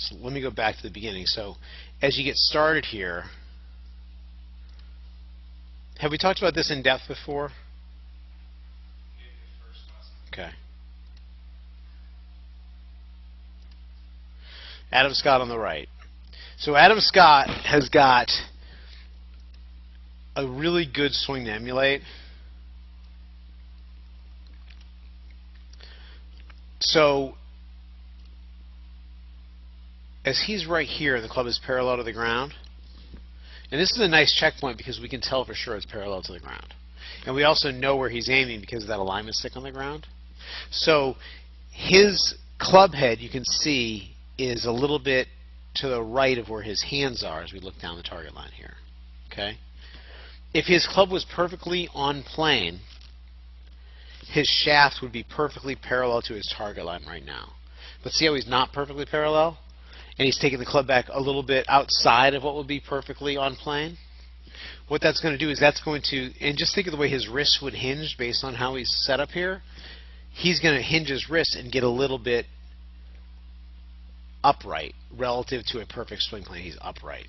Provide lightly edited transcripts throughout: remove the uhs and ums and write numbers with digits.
So let me go back to the beginning. So as you get started here, have we talked about this in depth before? Okay. Adam Scott on the right. So Adam Scott has got a really good swing to emulate. So as he's right here, the club is parallel to the ground. And this is a nice checkpoint because we can tell for sure it's parallel to the ground. And we also know where he's aiming because of that alignment stick on the ground. So his club head, you can see, is a little bit to the right of where his hands are as we look down the target line here. Okay? If his club was perfectly on plane, his shaft would be perfectly parallel to his target line right now. But see how he's not perfectly parallel? And he's taking the club back a little bit outside of what would be perfectly on plane? What that's going to do is that's going to, and just think of the way his wrist would hinge based on how he's set up here. He's going to hinge his wrist and get a little bit upright relative to a perfect swing plane. He's upright.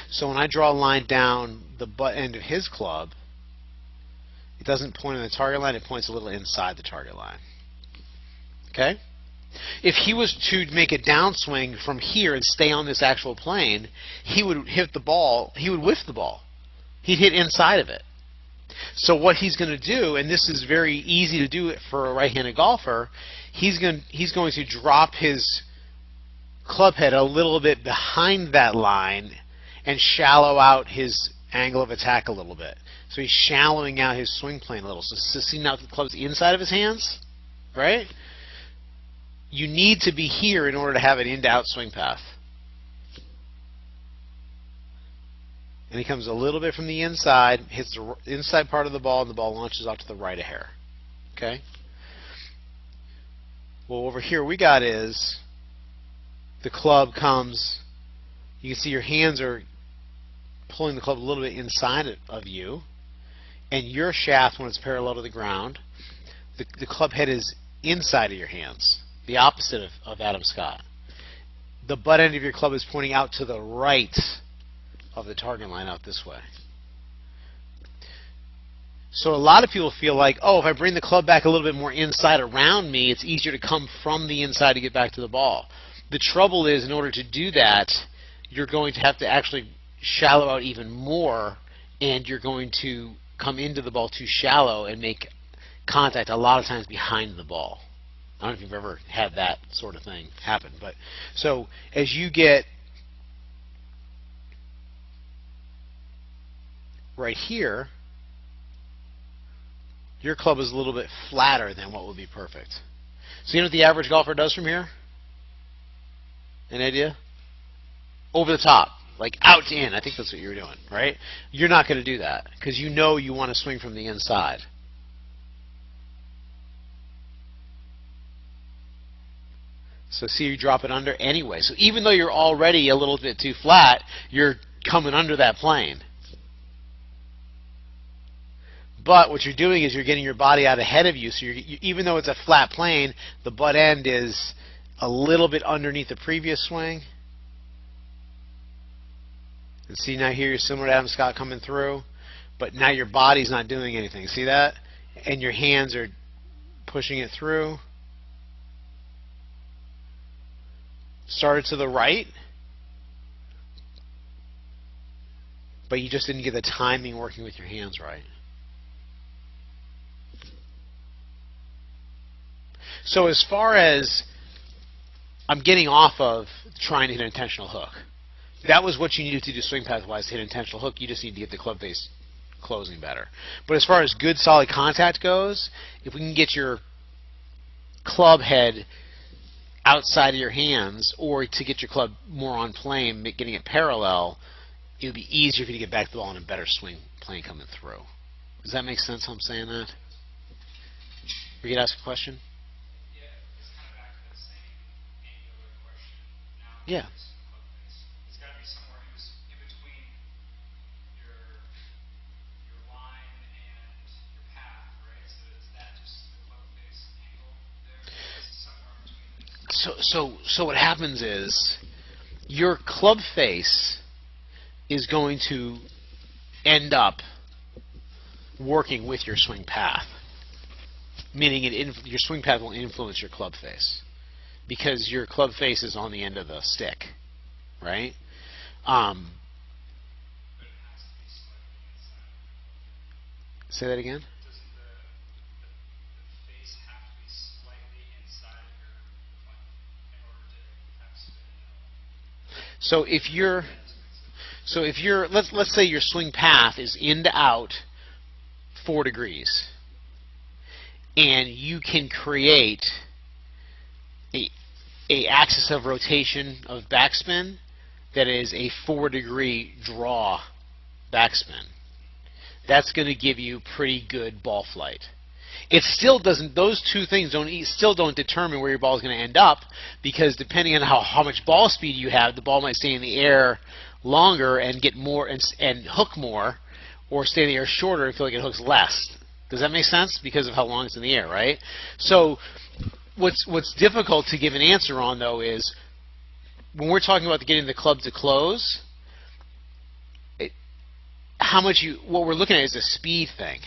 So when I draw a line down the butt end of his club, it doesn't point on the target line, it points a little inside the target line. Okay? If he was to make a downswing from here and stay on this actual plane, he would hit the ball, he would whiff the ball. He'd hit inside of it. So what he's going to do, and this is very easy to do it for a right-handed golfer, he's going to drop his club head a little bit behind that line and shallow out his angle of attack a little bit. So he's shallowing out his swing plane a little. So see now the club's inside of his hands, right? You need to be here in order to have an in-to-out swing path. And he comes a little bit from the inside, hits the inside part of the ball, and the ball launches off to the right a hair. Okay? Well, over here we got is the club comes, you can see your hands are pulling the club a little bit inside of you, and your shaft, when it's parallel to the ground, the club head is inside of your hands, the opposite of Adam Scott. The butt end of your club is pointing out to the right of the target line, out this way. So a lot of people feel like, oh, if I bring the club back a little bit more inside around me, it's easier to come from the inside to get back to the ball. The trouble is, in order to do that, you're going to have to actually shallow out even more, and you're going to come into the ball too shallow and make contact a lot of times behind the ball. I don't know if you've ever had that sort of thing happen. But so as you get right here, your club is a little bit flatter than what would be perfect. So you know what the average golfer does from here? Any idea? Over the top, like out to in. I think that's what you were doing, right? You're not going to do that because you know you want to swing from the inside. So see, you drop it under anyway. So even though you're already a little bit too flat, you're coming under that plane. But what you're doing is you're getting your body out ahead of you. So even though it's a flat plane, the butt end is a little bit underneath the previous swing. And see, now here you're similar to Adam Scott coming through, but now your body's not doing anything. See that? And your hands are pushing it through. Started to the right, but you just didn't get the timing working with your hands right. So as far as I'm getting off of trying to hit an intentional hook, that was what you needed to do swing path-wise to hit an intentional hook. You just need to get the club face closing better. But as far as good, solid contact goes, if we can get your club head outside of your hands, or to get your club more on plane, getting it parallel, it would be easier for you to get back to the ball in a better swing plane coming through. Does that make sense how I'm saying that? We could ask a question? Yeah, it's kind of back to that same angular question. Now, Yeah. It's got to be somewhere in between your line and your path, right? So is that just the club face angle there? Is it somewhere in between this? So what happens is your club face is going to end up working with your swing path, meaning your swing path will influence your club face because your club face is on the end of the stick, right? Say that again. Doesn't the face have to be slightly inside your point in order to have spin? So if you're let's say your swing path is in to out 4 degrees, and you can create a axis of rotation of backspin that is a 4-degree draw backspin. That's going to give you pretty good ball flight. It still doesn't; those two things still don't determine where your ball is going to end up, because depending on how much ball speed you have, the ball might stay in the air longer and get more and hook more, or stay in the air shorter and feel like it hooks less. Does that make sense? Because of how long it's in the air, right? So what's difficult to give an answer on, though, is when we're talking about getting the club to close, what we're looking at is a speed thing.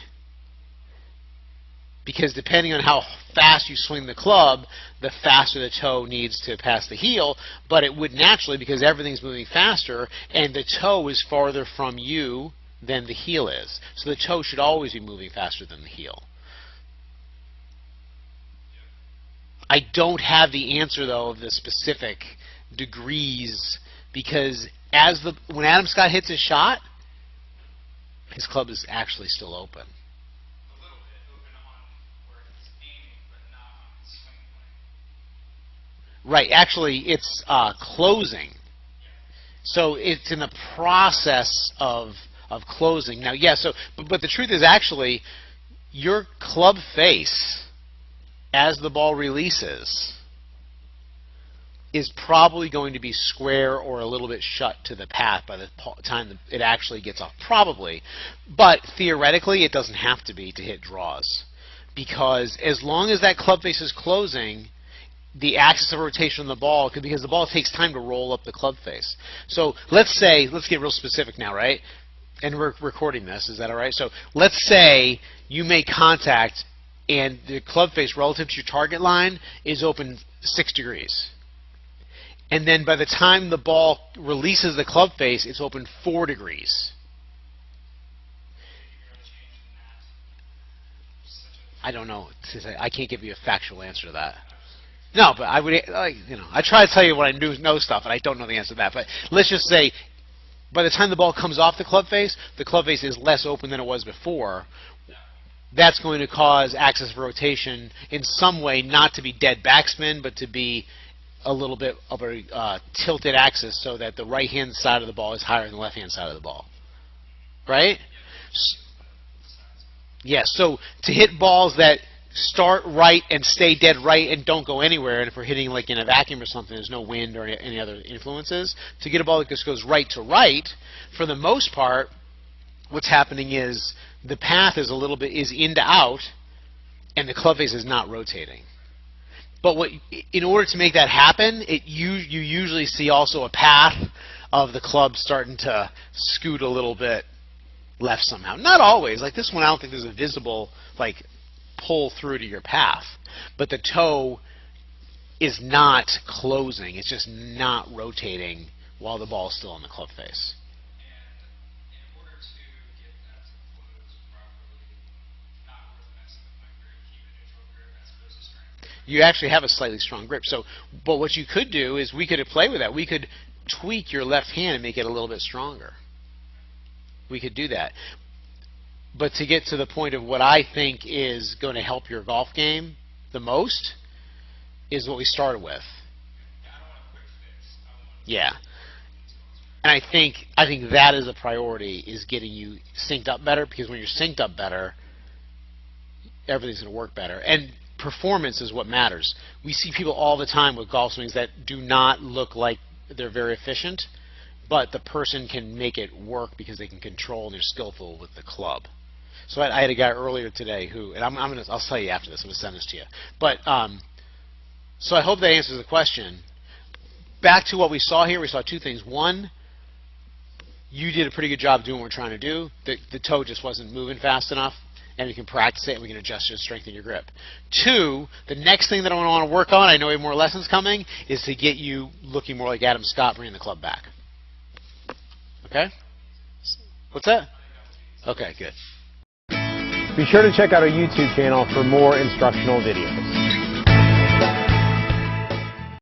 Because depending on how fast you swing the club, the faster the toe needs to pass the heel, but it would naturally, because everything's moving faster, and the toe is farther from you than the heel is. So the toe should always be moving faster than the heel. I don't have the answer, though, of the specific degrees, because when Adam Scott hits his shot, his club is actually still open. A little bit open on where he's aiming, but not on his swing plane. Right. Actually, it's closing. So it's in the process of closing. Now, yeah, but the truth is actually your club face, as the ball releases, is probably going to be square or a little bit shut to the path by the time it actually gets off. Probably. But theoretically, it doesn't have to be to hit draws. Because as long as that club face is closing, the axis of rotation of the ball, because the ball takes time to roll up the club face. So let's get real specific now, right? And we're recording this. Is that all right? So let's say you make contact and the club face relative to your target line is open 6 degrees. And then by the time the ball releases the club face, it's open 4 degrees. I don't know. I can't give you a factual answer to that. No, but I would, I try to tell you when I know stuff, and I don't know the answer to that. But let's just say, by the time the ball comes off the club face is less open than it was before. That's going to cause axis of rotation in some way not to be dead backspin, but to be a little bit of a tilted axis, so that the right-hand side of the ball is higher than the left-hand side of the ball. Right? Yeah, so to hit balls that start right and stay dead right and don't go anywhere, and if we're hitting like in a vacuum or something, there's no wind or any other influences, to get a ball that just goes right to right, for the most part, what's happening is the path is in to out, and the club face is not rotating. But in order to make that happen, you usually see also a path of the club starting to scoot a little bit left somehow. Not always. Like this one, I don't think there's a visible pull through to your path. But the toe is not closing. It's just not rotating while the ball is still on the club face. You actually have a slightly strong grip. But what you could do is we could play with that. We could tweak your left hand and make it a little bit stronger. We could do that. But to get to the point of what I think is going to help your golf game the most is what we started with. Yeah. And I think that is a priority, is getting you synced up better, because when you're synced up better, everything's going to work better. And performance is what matters. We see people all the time with golf swings that do not look like they're very efficient, but the person can make it work because they can control and they're skillful with the club. So I had a guy earlier today who, and I'll tell you after this, I'm going to send this to you. But So I hope that answers the question. Back to what we saw here, we saw two things. One, you did a pretty good job doing what we're trying to do. The toe just wasn't moving fast enough, and we can practice it, and we can adjust it to strengthen your grip. Two, the next thing that I want to work on, I know we have more lessons coming, is to get you looking more like Adam Scott, bringing the club back. Okay? What's that? Okay, good. Be sure to check out our YouTube channel for more instructional videos.